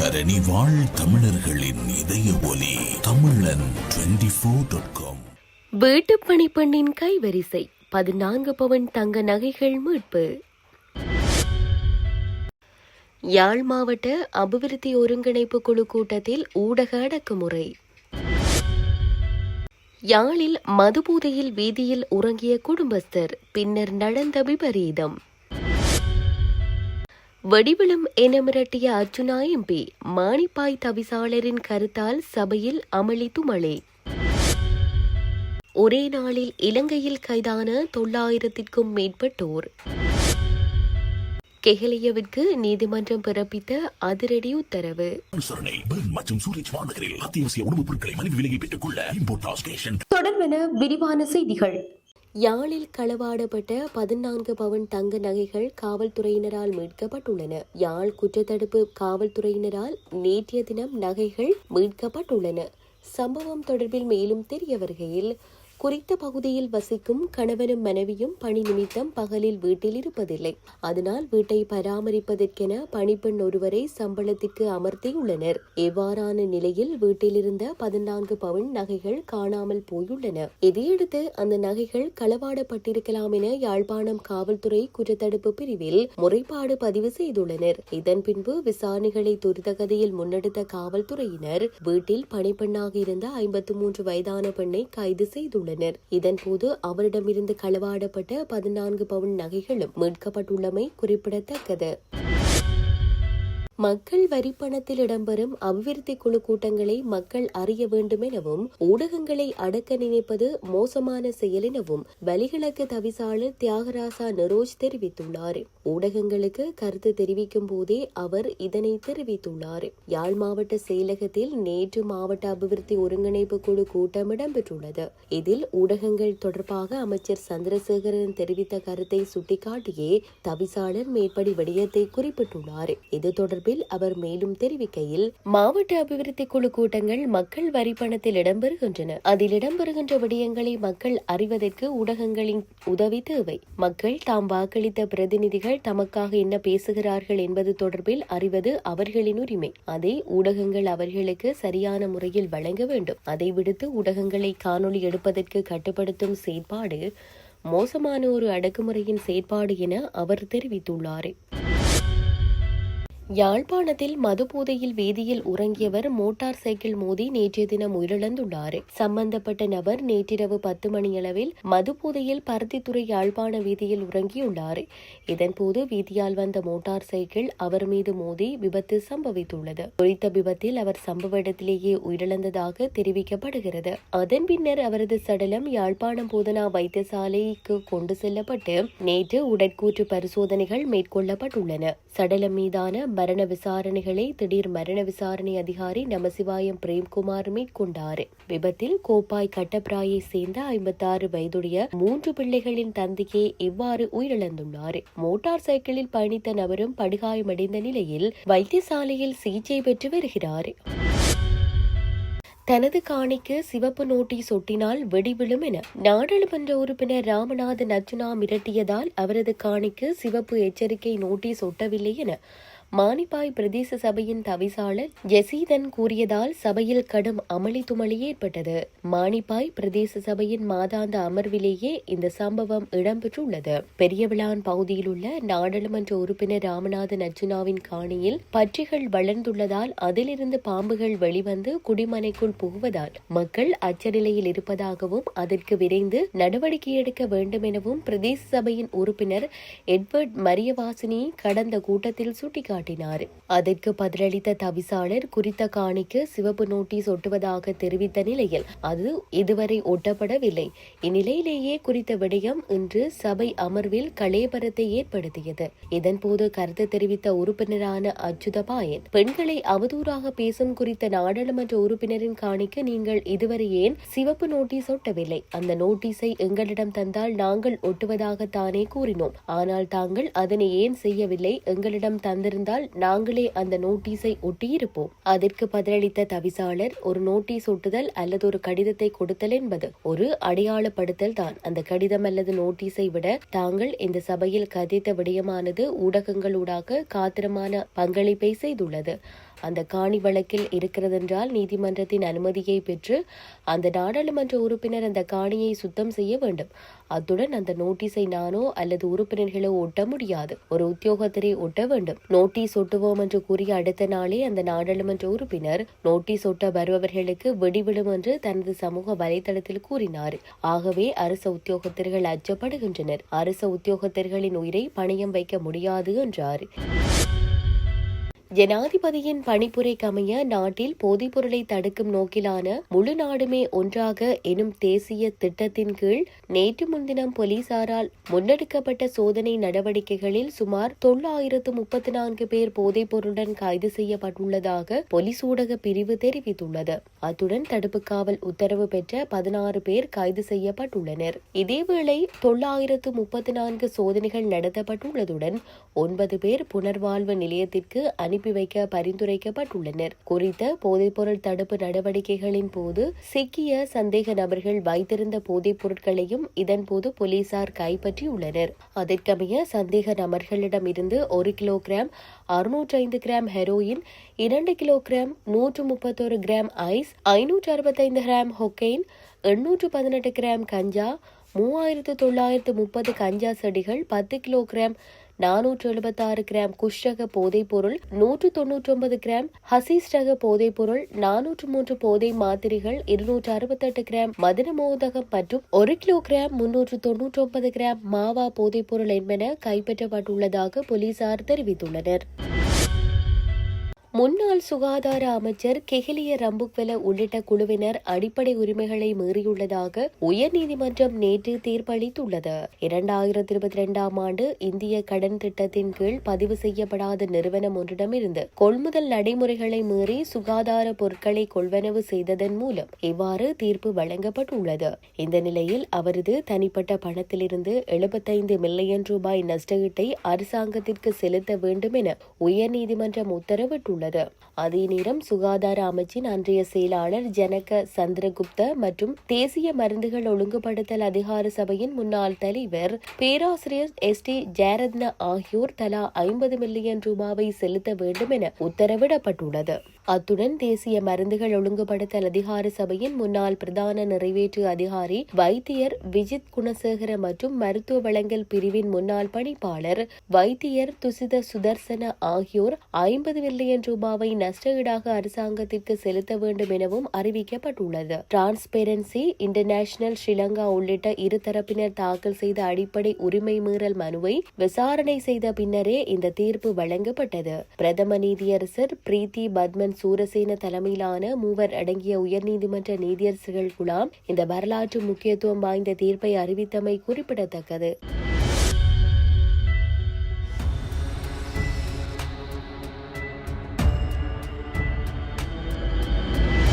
தரணி வாழ் தமிழர்களின் இதய ஒலி தமிழன் 24.com. வீட்டுப்பணி பெண்ணின் கைவரிசை 14 பவன் தங்க நகைகள் மீட்பு. யாழ் மாவட்ட அபிவிருத்தி ஒருங்கிணைப்பு குழு கூட்டத்தில் ஊடக அடக்குமுறை. யாழில் மதுபோதையில் வீதியில் உறங்கிய குடும்பஸ்தர், பின்னர் நடந்த விபரீதம். வெடிவிழும் என மிரட்டிய அர்ச்சுனா எம்பி, மானிப்பாய் தவிசாளரின் கருத்தால் சபையில் அமளி துமளே. ஒரே நாளில் இலங்கையில் கைதான 900க்கும் மேற்பட்டோர். கெஹலியவிற்கு நீதிமன்றம் பிறப்பித்த அதிரடி உத்தரவு. தொடர்பென விரிவான செய்திகள். யாழில் களவாடப்பட்ட 14 பவன் தங்க நகைகள் காவல்துறையினரால் மீட்கப்பட்டுள்ளன. யாழ் குற்றத்தடுப்பு காவல்துறையினரால் நேற்றைய தினம் நகைகள் மீட்கப்பட்டுள்ளன. சம்பவம் தொடர்பில் மேலும் தெரிய வருகையில், குறித்த பகுதியில் வசிக்கும் கணவனும் மனைவியும் பணி நிமித்தம் பகலில் வீட்டில் இருப்பதில்லை. அதனால் வீட்டை பராமரிப்பதற்கென பணிப்பெண் ஒருவரை சம்பளத்திற்கு அமர்த்தியுள்ளனர். இவ்வாறான நிலையில் வீட்டில் இருந்த 14 பவுன் நகைகள் காணாமல் போயுள்ளன. இதையடுத்து அந்த நகைகள் களவாடப்பட்டிருக்கலாம் என யாழ்ப்பாணம் காவல்துறை குற்றத்தடுப்பு பிரிவில் முறைப்பாடு பதிவு செய்துள்ளனர். இதன் பின்பு விசாரணைகளை துரிதகதியில் முன்னெடுத்த காவல்துறையினர் வீட்டில் பணிப்பெண்ணாக இருந்த 53 வயதான பெண்ணை கைது செய்துள்ளனர். இதன்போது அவரிடமிருந்து களவாடப்பட்ட 14 பவுன் நகைகளும் மீட்கப்பட்டுள்ளமை குறிப்பிடத்தக்கது. மக்கள் வரிப்பணத்தில் இடம்பெறும் அபிவிருத்தி குழு கூட்டங்களை மக்கள் அறிய வேண்டும் எனவும், ஊடகங்களை அடக்க நினைப்பது மோசமான செயல் எனவும் வலிகிழக்கு தவிசாளர் தியாகராசா நரோஜ் தெரிவித்துள்ளார். ஊடகங்களுக்கு கருத்து தெரிவிக்கும் போதே அவர் இதனை தெரிவித்துள்ளார். யாழ் மாவட்ட செயலகத்தில் நேற்று மாவட்ட அபிவிருத்தி ஒருங்கிணைப்பு குழு கூட்டம் இடம்பெற்றுள்ளது. இதில் ஊடகங்கள் தொடர்பாக அமைச்சர் சந்திரசேகரன் தெரிவித்த கருத்தை சுட்டிக்காட்டியே தவிசாளர் மேற்படி விடயத்தை குறிப்பிட்டுள்ளார். இது தொடர்பில் அவர் மேலும் தெரிவிக்கையில், மாவட்ட அபிவிருத்தி குழு கூட்டங்கள் மக்கள் வரிப்பணத்தில் இடம்பெறுகின்றன. அதில் இடம்பெறுகின்ற விடயங்களை மக்கள் அறிவதற்கு ஊடகங்களின் உதவி தேவை. மக்கள் தாம் வாக்களித்த பிரதிநிதிகள் தமக்காக என்ன பேசுகிறார்கள் என்பது தொடர்பில் அறிவது அவர்களின் உரிமை. அதை ஊடகங்கள் அவர்களுக்கு சரியான முறையில் வழங்க வேண்டும். அதை விடுத்து ஊடகங்களை காணொலி எடுப்பதற்கு கட்டுப்படுத்தும் செயற்பாடு மோசமான ஒரு அடக்குமுறையின் செயற்பாடு என அவர் தெரிவித்துள்ளார். யாழ்ப்பாணத்தில் மதுபோதையில் வீதியில் உறங்கியவர் மோட்டார் சைக்கிள் மோதி நேற்றைய தினம் உயிரிழந்துள்ளார். சம்பந்தப்பட்ட நபர் நேற்றிரவு 10 மணியளவில் மதுபோதையில் பருத்தித்துறை யாழ்ப்பாண வீதியில் உறங்கியுள்ளார். இதன்போது வீதியால் வந்த மோட்டார் சைக்கிள் அவர் மீது மோதி விபத்து சம்பவித்துள்ளது. குறித்த விபத்தில் அவர் சம்பவ இடத்திலேயே உயிரிழந்ததாக தெரிவிக்கப்படுகிறது. அதன் பின்னர் அவரது சடலம் யாழ்ப்பாணம் போதனா வைத்தியசாலைக்கு கொண்டு செல்லப்பட்டு நேற்று உடற்கூற்று பரிசோதனைகள் மேற்கொள்ளப்பட்டுள்ளன. சடலம் மீதான மரண விசாரணைகளை திடீர் மரண விசாரணை அதிகாரி நமசிவாயம் பிரேம்குமார் மேற்கொண்டார். விபத்தில் கோப்பாய் கட்டப்பிராயை சேர்ந்த 56 வயதுடைய 3 பிள்ளைகளின் தந்தையே இவ்வாறு உயிரிழந்துள்ளார். மோட்டார் சைக்கிளில் பயணித்த நபரும் படுகாயமடைந்த நிலையில் வைத்தியசாலையில் சிகிச்சை பெற்று வருகிறார். தனது காணிக்கு சிவப்பு நோட்டீஸ் ஒட்டினால் வெடிவிழும் என நாடாளுமன்ற உறுப்பினர் ராமநாதன் அர்ச்சுனா மிரட்டியதால் அவரது காணிக்கு சிவப்பு எச்சரிக்கை நோட்டீஸ் ஒட்டவில்லை என மானிப்பாய் பிரதேச சபையின் தவிசாளர் ஜெசீதன் கூறியதால் சபையில் கடும் அமளி துமளி ஏற்பட்டது. மானிப்பாய் பிரதேச சபையின் மாதாந்த அமர்விலேயே இந்த சம்பவம் இடம்பெற்றுள்ளது. பெரியவிளான் பகுதியில் உள்ள நாடாளுமன்ற உறுப்பினர் ராமநாதன் அர்ச்சுனாவின் காணியில் பற்றிகள் வளர்ந்துள்ளதால் அதிலிருந்து பாம்புகள் வெளிவந்து குடிமனைக்குள் புகுவதால் மக்கள் அச்சநிலையில் இருப்பதாகவும் அதற்கு விரைந்து நடவடிக்கை எடுக்க வேண்டும் எனவும் பிரதேச சபையின் உறுப்பினர் எட்வர்ட் மரியவாசினி கடந்த கூட்டத்தில் சுட்டிக்காட்டினார். அதற்கு பதிலளித்த தவிசாளர் குறித்த காணிக்கு சிவப்பு நோட்டீஸ் ஒட்டுவதாக தெரிவித்த நிலையில் அது இதுவரை ஒட்டப்படவில்லை. இந்நிலையிலேயே குறித்த விடயம் இன்று சபை அமர்வில் கலேபரத்தை ஏற்படுத்தியது. இதன்போது கருத்து தெரிவித்த உறுப்பினரான அச்சுதபாயன், பெண்களை அவதூறாக பேசும் குறித்த நாடாளுமன்ற உறுப்பினரின் காணிக்கு நீங்கள் இதுவரை ஏன் சிவப்பு நோட்டீஸ் ஒட்டவில்லை? அந்த நோட்டீஸை எங்களிடம் தந்தால் நாங்கள் ஒட்டுவதாகத்தானே கூறினோம். ஆனால் தாங்கள் அதனை ஏன் செய்யவில்லை? எங்களிடம் தந்திருந்த ஒட்டியிருந்தால் நாங்களே அந்த நோட்டீஸை ஒட்டியிருப்போம். அதற்கு பதிலளித்த தவிசாளர், ஒரு நோட்டீஸ் ஒட்டுதல் அல்லது ஒரு கடிதத்தை கொடுத்தல் என்பது ஒரு அடையாளப்படுத்தல் தான். அந்த கடிதம் அல்லது நோட்டீஸை விட தாங்கள் இந்த சபையில் கதைத்த விடயமானது ஊடகங்களூடாக காத்திரமான பங்களிப்பை செய்துள்ளது. அந்த காணி வழக்கில் இருக்கிறதென்றால் நீதிமன்றத்தின் அனுமதியை பெற்று அந்த நாடாளுமன்ற உறுப்பினர் அந்த காணியை சுத்தம் செய்ய வேண்டும். அத்துடன் அந்த நோட்டீஸை நானோ அல்லது உறுப்பினர்களோ ஒட்ட முடியாது, ஒரு உத்தியோகத்தரை ஒட்ட வேண்டும். நோட்டீஸ் ஒட்டுவோம் என்று கூறிய அடுத்த நாளே அந்த நாடாளுமன்ற உறுப்பினர் நோட்டீஸ் ஒட்ட வருபவர்களுக்கு வெடிவிடும் என்று தனது சமூக வலைதளத்தில் கூறினார். ஆகவே அரச உத்தியோகத்தர்கள் அச்சப்படுகின்றனர். அரச உத்தியோகத்தர்களின் உயிரை பணயம் வைக்க முடியாது என்றார். ஜனாதிபதியின் பணிப்புரைக்கமைய நாட்டில் போதைப்பொருளை தடுக்கும் நோக்கிலான முழு நாடுமே ஒன்றாக எனும் தேசிய திட்டத்தின் கீழ் நேற்று முன்தினம் போலீசாரால் முன்னெடுக்கப்பட்ட சோதனை நடவடிக்கைகளில் சுமார் 934 பேர் போதைப்பொருளுடன் கைது செய்யப்பட்டுள்ளதாக போலீஸ் ஊடக பிரிவு தெரிவித்துள்ளது. அத்துடன் தடுப்பு காவல் உத்தரவு பெற்ற 16 பேர் கைது செய்யப்பட்டுள்ளனர். இதேவேளை 934 சோதனைகள் நடத்தப்பட்டுள்ளதுடன் 9 பேர் புனர்வாழ்வு நிலையத்திற்கு அனுப்பி வைக்க பரிந்துரைக்கப்பட்டுள்ளனர். குறித்த போதைப்பொருள் தடுப்பு நடவடிக்கைகளின் போது சிக்கிய சந்தேக நபர்கள் வைத்திருந்த போதைப் பொருட்களையும் இதன்போது போலீசார் கைப்பற்றியுள்ளனர். அதற்கமைய சந்தேக நபர்களிடம் இருந்து 1 kilogram 605 gram heroin, 2 kilogram 131 gram ice, 565 gram cocaine, 818 gram ganja, 3930 ganja செடிகள், 10 கிலோகிராம் 476 கிராம் குஷ் ரக போதைப் பொருள், 199 கிராம் ஹசீஸ் ரக போதைப் பொருள், 403 போதை மாத்திரைகள், 268 கிராம் மதன மோதகம் மற்றும் 1 கிலோகிராம் 399 கிராம் மாவா போதைப் பொருள் என்பன கைப்பற்றப்பட்டுள்ளதாக போலீசார் தெரிவித்துள்ளனர். முன்னாள் சுகாதார அமைச்சர் கெஹலிய ரம்புக்வெல உள்ளிட்ட குழுவினர் அடிப்படை உரிமைகளை மீறியுள்ளதாக உயர்நீதிமன்றம் நேற்று தீர்ப்பளித்துள்ளது. 2022 ஆண்டு இந்திய கடன் திட்டத்தின் கீழ் பதிவு செய்யப்படாத நிறுவனம் ஒன்றிடமிருந்து கொள்முதல் நடைமுறைகளை மீறி சுகாதார பொருட்களை கொள்வனவு செய்ததன் மூலம் இவ்வாறு தீர்ப்பு வழங்கப்பட்டுள்ளது. இந்த நிலையில் அவரது தனிப்பட்ட பணத்திலிருந்து 75 மில்லியன் ரூபாய் நஷ்டஈட்டை அரசாங்கத்திற்கு செலுத்த வேண்டும் என உயர்நீதிமன்றம் உத்தரவிட்டுள்ளது. அதே நேரம் சுகாதார அமைச்சின் அன்றைய செயலாளர் ஜனக சந்திரகுப்த மற்றும் தேசிய மருந்துகள் ஒழுங்குபடுத்தல் அதிகார சபையின் முன்னாள் தலைவர் பேராசிரியர் ST ஜெயரத்ன ஆகியோர் தலா 50 மில்லியன் ரூபாவை செலுத்த வேண்டும் என உத்தரவிடப்பட்டுள்ளது. அத்துடன் தேசிய மருந்துகள் ஒழுங்குபடுத்தல் அதிகார சபையின் முன்னாள் பிரதான நிறைவேற்று அதிகாரி வைத்தியர் விஜித் குணசேகர மற்றும் மருத்துவ வழங்கல் பிரிவின் முன்னாள் பணிப்பாளர் வைத்தியர் துசித சுதர்சன ஆகியோர் 50 மில்லியன் ரூபாவை நஷ்டஈடாக அரசாங்கத்திற்கு செலுத்த வேண்டும் எனவும் அறிவிக்கப்பட்டுள்ளது. டிரான்ஸ்பெரன்சி இன்டர்நேஷனல், ஸ்ரீலங்கா உள்ளிட்ட இருதரப்பினர் தாக்கல் செய்த அடிப்படை உரிமை மீறல் மனுவை விசாரணை செய்த பின்னரே இந்த தீர்ப்பு வழங்கப்பட்டது. பிரதம நீதியரசர் பிரீத்தி பத்மன் சூரசேன தலைமையிலான 3 அடங்கிய உயர்நீதிமன்ற நீதியரசர்கள் குழாம் இந்த வரலாற்று முக்கியத்துவம் வாய்ந்த தீர்ப்பை அறிவித்தமை குறிப்பிடத்தக்கது.